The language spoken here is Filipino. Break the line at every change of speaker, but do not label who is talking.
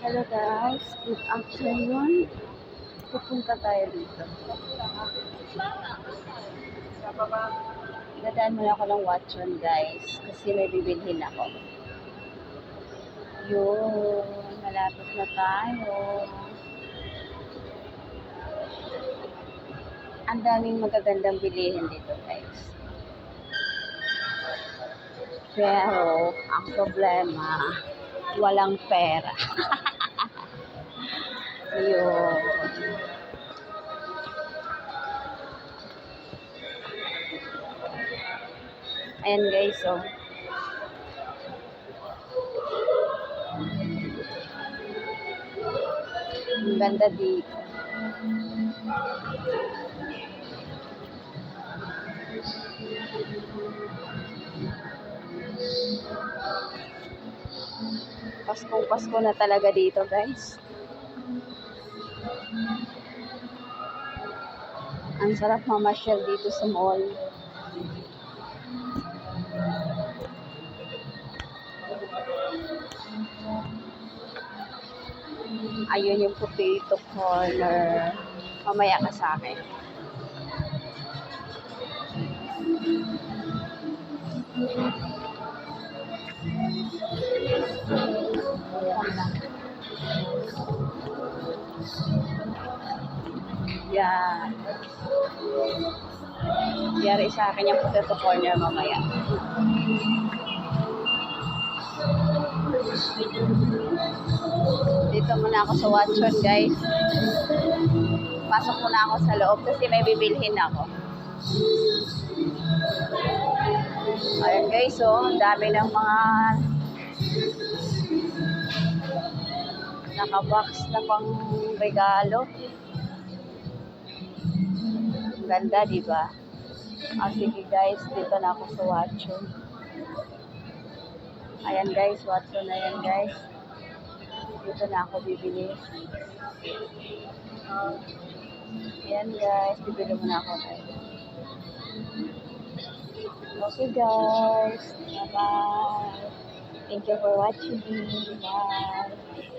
Hello guys, good afternoon. Pupunta tayo dito. Dadaan muna ako ng Watson guys, kasi may bibilhin ako. Yun, malapit na tayo. Ang daming magagandang bilihin dito guys. Pero, ang problema, walang pera. Yun. Ayan guys, oh. Ang ganda dito. Paskong Pasko na talaga dito guys. Ang sarap mamasyal dito sa mall. Ayun yung potato corner. Mamaya ka sa akin. Yan. Yari sa akin yung potato corner mamaya. Dito muna ako sa Watson guys. Pasok muna ako sa loob kasi may bibilhin ako. Ayan guys, oh, ang dami ng mga nakabox na pang regalo. Ang ganda, diba? Sige guys, dito na ako sa Watson. Ayan guys, Watson na yan guys. Dito na ako bibili. Ayan guys, bibili muna ako guys. Okay guys, bye-bye. Thank you for watching. Bye.